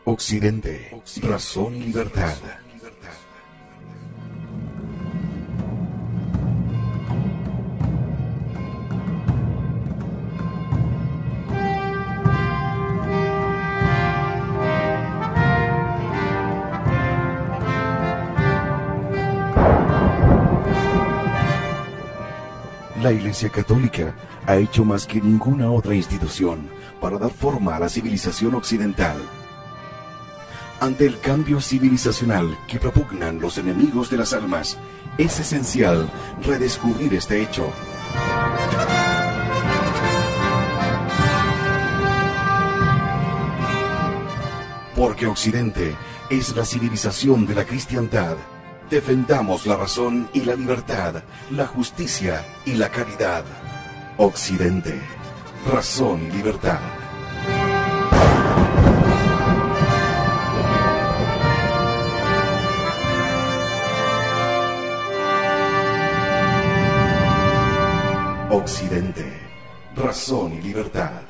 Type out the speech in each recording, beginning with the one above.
Occidente, razón y libertad. La Iglesia Católica ha hecho más que ninguna otra institución para dar forma a la civilización occidental. Ante el cambio civilizacional que propugnan los enemigos de las almas, es esencial redescubrir este hecho. Porque Occidente es la civilización de la cristiandad. Defendamos la razón y la libertad, la justicia y la caridad. Occidente, razón y libertad. Occidente, razón y libertad.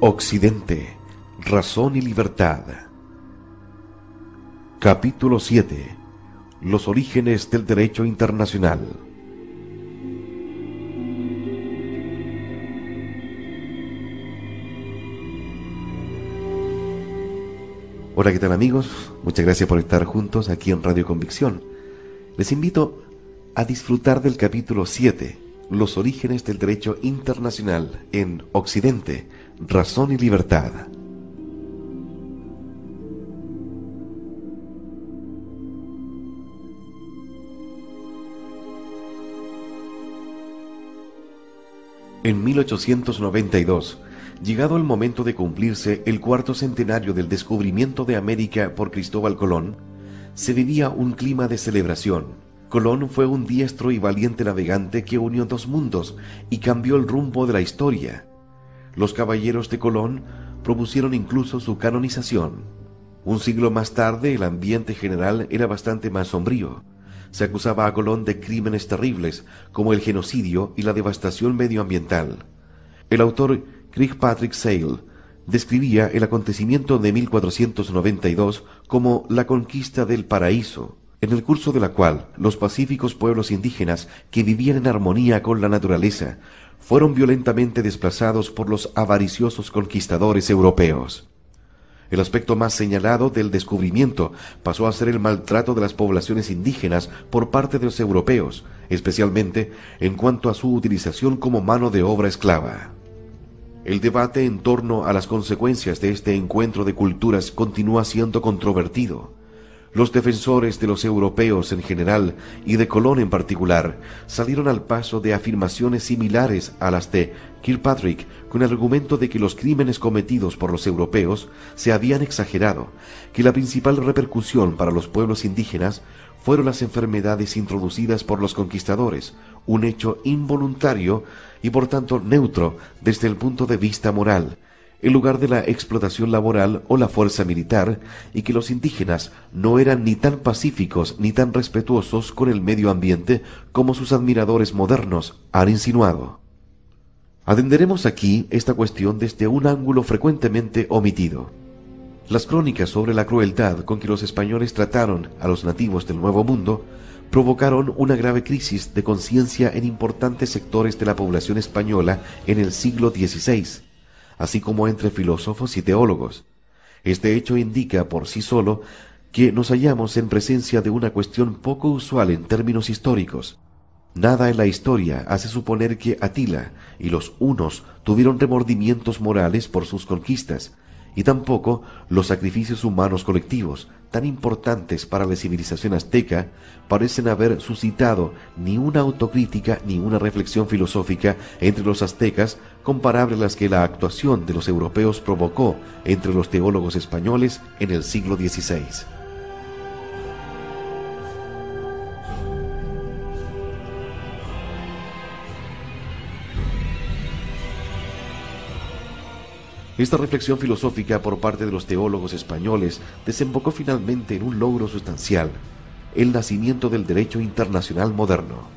Occidente, razón y libertad. Capítulo 7. Los orígenes del derecho internacional. Hola, ¿qué tal amigos? Muchas gracias por estar juntos aquí en Radio Convicción. Les invito a disfrutar del capítulo 7, los orígenes del derecho internacional en Occidente, razón y libertad. En 1892, llegado el momento de cumplirse el cuarto centenario del descubrimiento de América por Cristóbal Colón, se vivía un clima de celebración. Colón fue un diestro y valiente navegante que unió dos mundos y cambió el rumbo de la historia. Los caballeros de Colón propusieron incluso su canonización. Un siglo más tarde, el ambiente general era bastante más sombrío. Se acusaba a Colón de crímenes terribles, como el genocidio y la devastación medioambiental. El autor Kirkpatrick Sale describía el acontecimiento de 1492 como la conquista del paraíso, en el curso de la cual los pacíficos pueblos indígenas que vivían en armonía con la naturaleza fueron violentamente desplazados por los avariciosos conquistadores europeos. El aspecto más señalado del descubrimiento pasó a ser el maltrato de las poblaciones indígenas por parte de los europeos, especialmente en cuanto a su utilización como mano de obra esclava. El debate en torno a las consecuencias de este encuentro de culturas continúa siendo controvertido. Los defensores de los europeos en general y de Colón en particular salieron al paso de afirmaciones similares a las de Kirkpatrick con el argumento de que los crímenes cometidos por los europeos se habían exagerado, que la principal repercusión para los pueblos indígenas fueron las enfermedades introducidas por los conquistadores, un hecho involuntario y por tanto neutro desde el punto de vista moral, en lugar de la explotación laboral o la fuerza militar, y que los indígenas no eran ni tan pacíficos ni tan respetuosos con el medio ambiente como sus admiradores modernos han insinuado. Atenderemos aquí esta cuestión desde un ángulo frecuentemente omitido. Las crónicas sobre la crueldad con que los españoles trataron a los nativos del Nuevo Mundo provocaron una grave crisis de conciencia en importantes sectores de la población española en el siglo XVI, así como entre filósofos y teólogos. Este hecho indica por sí solo que nos hallamos en presencia de una cuestión poco usual en términos históricos. Nada en la historia hace suponer que Atila y los hunos tuvieron remordimientos morales por sus conquistas, y tampoco los sacrificios humanos colectivos, tan importantes para la civilización azteca, parecen haber suscitado ni una autocrítica ni una reflexión filosófica entre los aztecas comparable a las que la actuación de los europeos provocó entre los teólogos españoles en el siglo XVI. Esta reflexión filosófica por parte de los teólogos españoles desembocó finalmente en un logro sustancial, el nacimiento del derecho internacional moderno.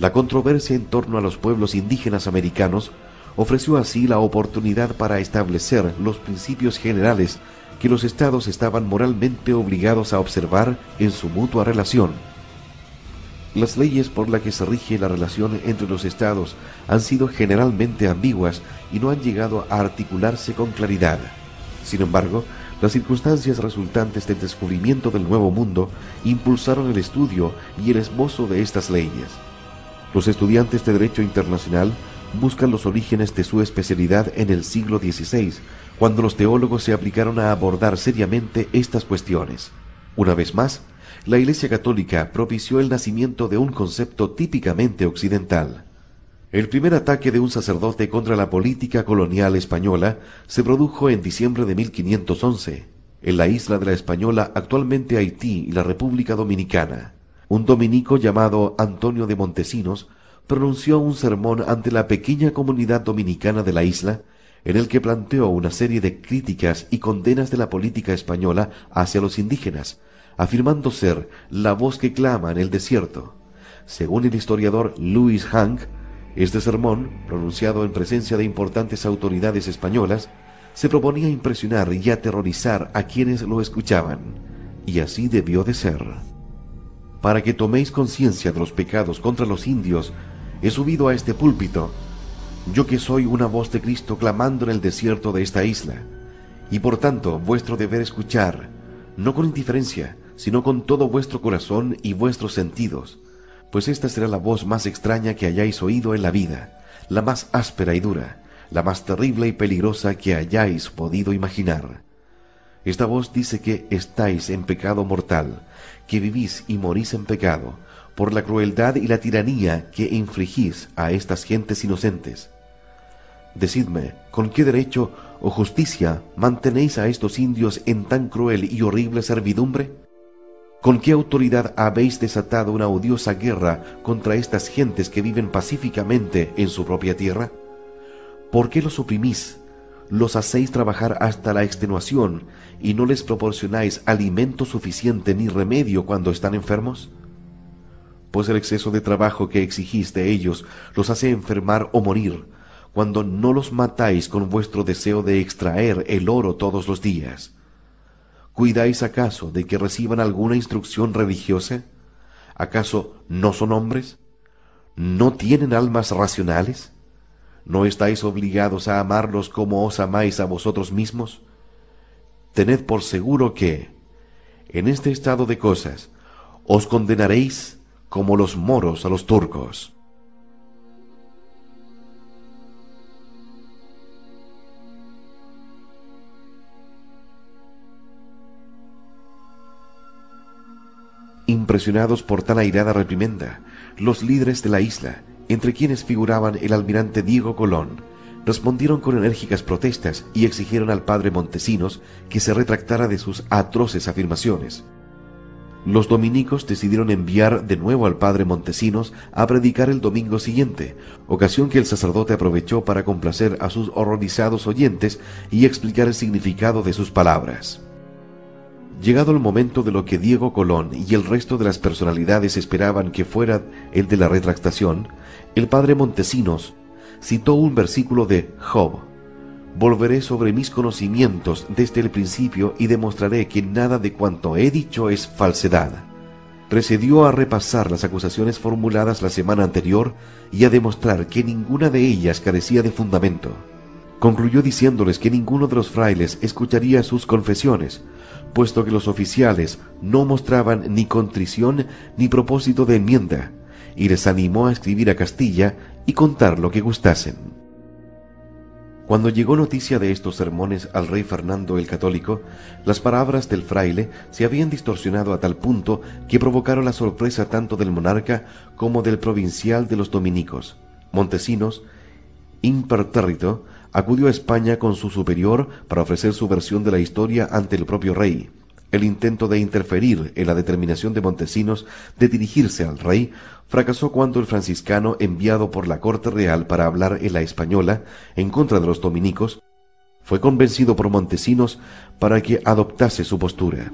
La controversia en torno a los pueblos indígenas americanos ofreció así la oportunidad para establecer los principios generales que los estados estaban moralmente obligados a observar en su mutua relación. Las leyes por las que se rige la relación entre los estados han sido generalmente ambiguas y no han llegado a articularse con claridad. Sin embargo, las circunstancias resultantes del descubrimiento del Nuevo Mundo impulsaron el estudio y el esbozo de estas leyes. Los estudiantes de Derecho Internacional buscan los orígenes de su especialidad en el siglo XVI, cuando los teólogos se aplicaron a abordar seriamente estas cuestiones. Una vez más, la Iglesia Católica propició el nacimiento de un concepto típicamente occidental. El primer ataque de un sacerdote contra la política colonial española se produjo en diciembre de 1511, en la isla de la Española, actualmente Haití y la República Dominicana. Un dominico llamado Antonio de Montesinos pronunció un sermón ante la pequeña comunidad dominicana de la isla, en el que planteó una serie de críticas y condenas de la política española hacia los indígenas, afirmando ser la voz que clama en el desierto. Según el historiador Louis Hank, este sermón, pronunciado en presencia de importantes autoridades españolas, se proponía impresionar y aterrorizar a quienes lo escuchaban, y así debió de ser. Para que toméis conciencia de los pecados contra los indios, he subido a este púlpito, yo que soy una voz de Cristo clamando en el desierto de esta isla, y por tanto vuestro deber escuchar, no con indiferencia, sino con todo vuestro corazón y vuestros sentidos, pues esta será la voz más extraña que hayáis oído en la vida, la más áspera y dura, la más terrible y peligrosa que hayáis podido imaginar. Esta voz dice que estáis en pecado mortal, que vivís y morís en pecado, por la crueldad y la tiranía que infligís a estas gentes inocentes. Decidme, ¿con qué derecho o justicia mantenéis a estos indios en tan cruel y horrible servidumbre? ¿Con qué autoridad habéis desatado una odiosa guerra contra estas gentes que viven pacíficamente en su propia tierra? ¿Por qué los oprimís, los hacéis trabajar hasta la extenuación y no les proporcionáis alimento suficiente ni remedio cuando están enfermos? Pues el exceso de trabajo que exigís de ellos los hace enfermar o morir, cuando no los matáis con vuestro deseo de extraer el oro todos los días. ¿Cuidáis acaso de que reciban alguna instrucción religiosa? ¿Acaso no son hombres? ¿No tienen almas racionales? ¿No estáis obligados a amarlos como os amáis a vosotros mismos? Tened por seguro que, en este estado de cosas, os condenaréis como los moros a los turcos. Impresionados por tan airada reprimenda, los líderes de la isla, entre quienes figuraban el almirante Diego Colón, respondieron con enérgicas protestas y exigieron al padre Montesinos que se retractara de sus atroces afirmaciones. Los dominicos decidieron enviar de nuevo al padre Montesinos a predicar el domingo siguiente, ocasión que el sacerdote aprovechó para complacer a sus horrorizados oyentes y explicar el significado de sus palabras. Llegado el momento de lo que Diego Colón y el resto de las personalidades esperaban que fuera el de la retractación, el padre Montesinos citó un versículo de Job: «Volveré sobre mis conocimientos desde el principio y demostraré que nada de cuanto he dicho es falsedad». Procedió a repasar las acusaciones formuladas la semana anterior y a demostrar que ninguna de ellas carecía de fundamento. Concluyó diciéndoles que ninguno de los frailes escucharía sus confesiones, puesto que los oficiales no mostraban ni contrición ni propósito de enmienda, y les animó a escribir a Castilla y contar lo que gustasen. Cuando llegó noticia de estos sermones al rey Fernando el Católico, las palabras del fraile se habían distorsionado a tal punto que provocaron la sorpresa tanto del monarca como del provincial de los dominicos. Montesinos, impertérrito, acudió a España con su superior para ofrecer su versión de la historia ante el propio rey. El intento de interferir en la determinación de Montesinos de dirigirse al rey fracasó cuando el franciscano enviado por la corte real para hablar en la española en contra de los dominicos fue convencido por Montesinos para que adoptase su postura.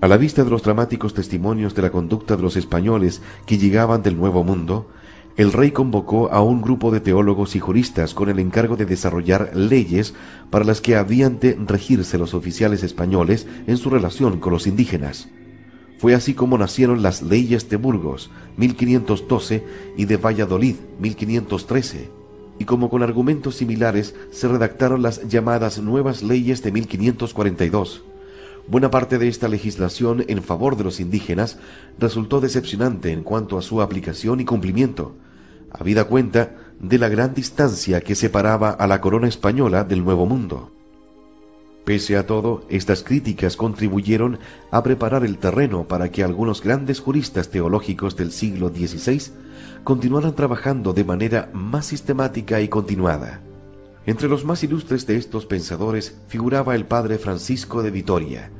A la vista de los dramáticos testimonios de la conducta de los españoles que llegaban del Nuevo Mundo, el rey convocó a un grupo de teólogos y juristas con el encargo de desarrollar leyes para las que habían de regirse los oficiales españoles en su relación con los indígenas. Fue así como nacieron las leyes de Burgos, 1512, y de Valladolid, 1513, y como con argumentos similares se redactaron las llamadas Nuevas Leyes de 1542. Buena parte de esta legislación en favor de los indígenas resultó decepcionante en cuanto a su aplicación y cumplimiento, habida cuenta de la gran distancia que separaba a la corona española del Nuevo Mundo. Pese a todo, estas críticas contribuyeron a preparar el terreno para que algunos grandes juristas teológicos del siglo XVI continuaran trabajando de manera más sistemática y continuada. Entre los más ilustres de estos pensadores figuraba el padre Francisco de Vitoria,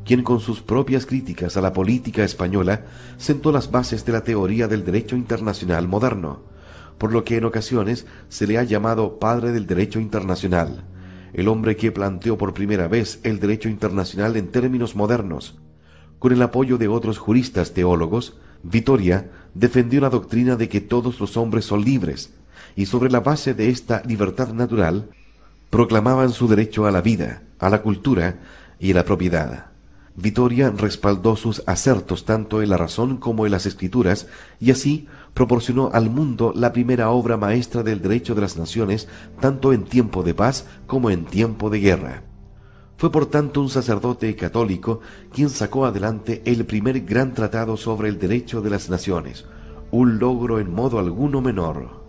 quien con sus propias críticas a la política española sentó las bases de la teoría del derecho internacional moderno, por lo que en ocasiones se le ha llamado padre del derecho internacional, el hombre que planteó por primera vez el derecho internacional en términos modernos. Con el apoyo de otros juristas teólogos, Vitoria defendió la doctrina de que todos los hombres son libres, y sobre la base de esta libertad natural, proclamaban su derecho a la vida, a la cultura y a la propiedad. Vitoria respaldó sus acertos tanto en la razón como en las escrituras, y así proporcionó al mundo la primera obra maestra del derecho de las naciones, tanto en tiempo de paz como en tiempo de guerra. Fue por tanto un sacerdote católico quien sacó adelante el primer gran tratado sobre el derecho de las naciones, un logro en modo alguno menor.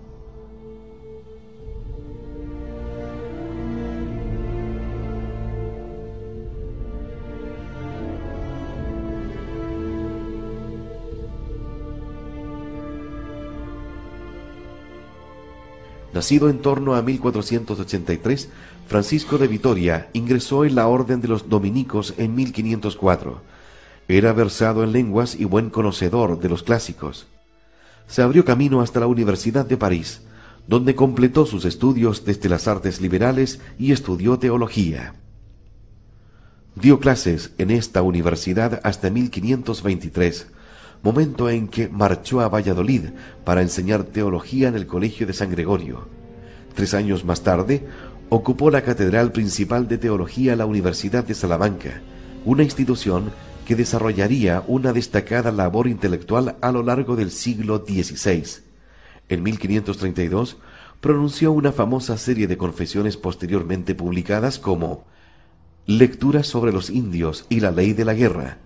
Nacido en torno a 1483, Francisco de Vitoria ingresó en la orden de los dominicos en 1504. Era versado en lenguas y buen conocedor de los clásicos. Se abrió camino hasta la Universidad de París, donde completó sus estudios desde las artes liberales y estudió teología. Dio clases en esta universidad hasta 1523, momento en que marchó a Valladolid para enseñar teología en el Colegio de San Gregorio. 3 años más tarde, ocupó la Catedral Principal de Teología en la Universidad de Salamanca, una institución que desarrollaría una destacada labor intelectual a lo largo del siglo XVI. En 1532, pronunció una famosa serie de confesiones posteriormente publicadas como Lecturas sobre los indios y la ley de la guerra,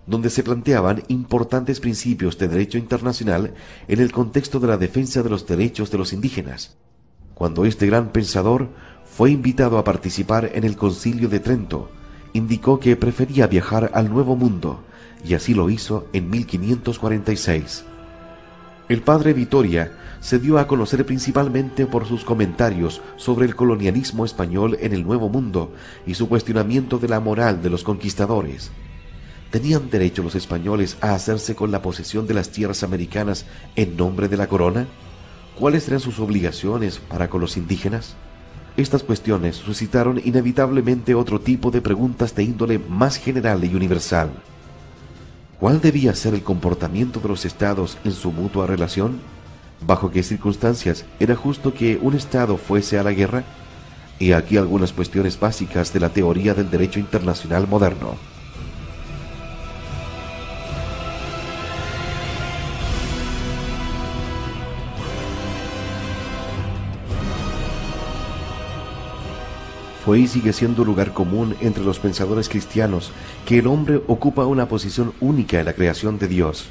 donde se planteaban importantes principios de derecho internacional en el contexto de la defensa de los derechos de los indígenas. Cuando este gran pensador fue invitado a participar en el Concilio de Trento, indicó que prefería viajar al Nuevo Mundo, y así lo hizo en 1546. El padre Vitoria se dio a conocer principalmente por sus comentarios sobre el colonialismo español en el Nuevo Mundo y su cuestionamiento de la moral de los conquistadores. ¿Tenían derecho los españoles a hacerse con la posesión de las tierras americanas en nombre de la corona? ¿Cuáles eran sus obligaciones para con los indígenas? Estas cuestiones suscitaron inevitablemente otro tipo de preguntas de índole más general y universal. ¿Cuál debía ser el comportamiento de los estados en su mutua relación? ¿Bajo qué circunstancias era justo que un estado fuese a la guerra? Y aquí algunas cuestiones básicas de la teoría del derecho internacional moderno. Fue y sigue siendo lugar común entre los pensadores cristianos que el hombre ocupa una posición única en la creación de Dios.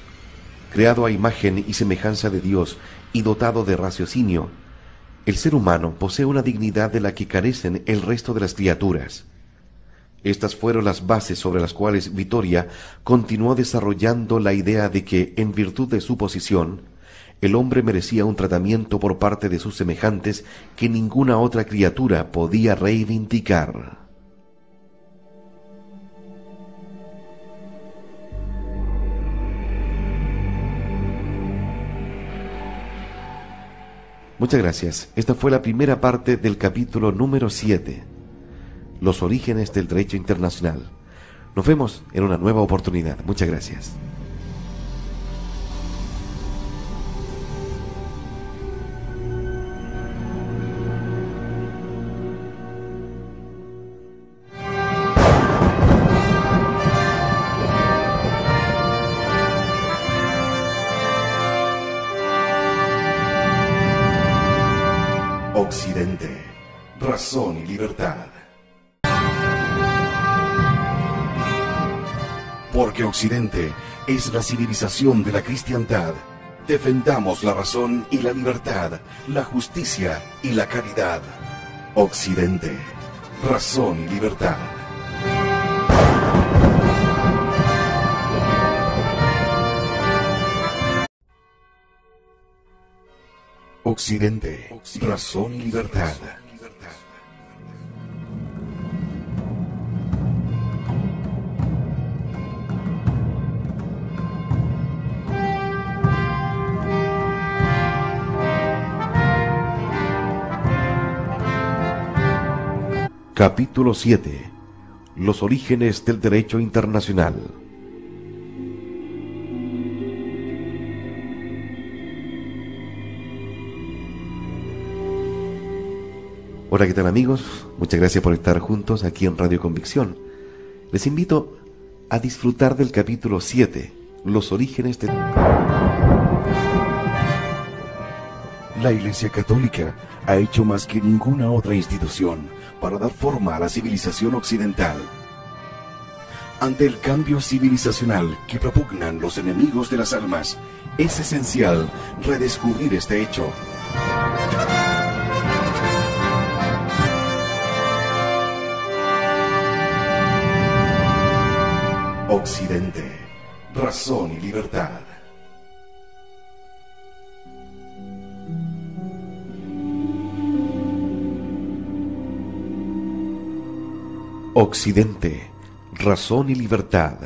Creado a imagen y semejanza de Dios y dotado de raciocinio, el ser humano posee una dignidad de la que carecen el resto de las criaturas. Estas fueron las bases sobre las cuales Vitoria continuó desarrollando la idea de que, en virtud de su posición, el hombre merecía un tratamiento por parte de sus semejantes que ninguna otra criatura podía reivindicar. Muchas gracias. Esta fue la primera parte del capítulo número 7, los orígenes del derecho internacional. Nos vemos en una nueva oportunidad. Muchas gracias. Occidente, razón y libertad. Porque Occidente es la civilización de la cristiandad. Defendamos la razón y la libertad, la justicia y la caridad. Occidente, razón y libertad. Occidente, razón y libertad. Capítulo 7. Los orígenes del derecho internacional. Hola, ¿qué tal amigos? Muchas gracias por estar juntos aquí en Radio Convicción. Les invito a disfrutar del capítulo 7, los orígenes de... La Iglesia Católica ha hecho más que ninguna otra institución para dar forma a la civilización occidental. Ante el cambio civilizacional que propugnan los enemigos de las almas, es esencial redescubrir este hecho. Occidente, razón y libertad. Occidente, razón y libertad.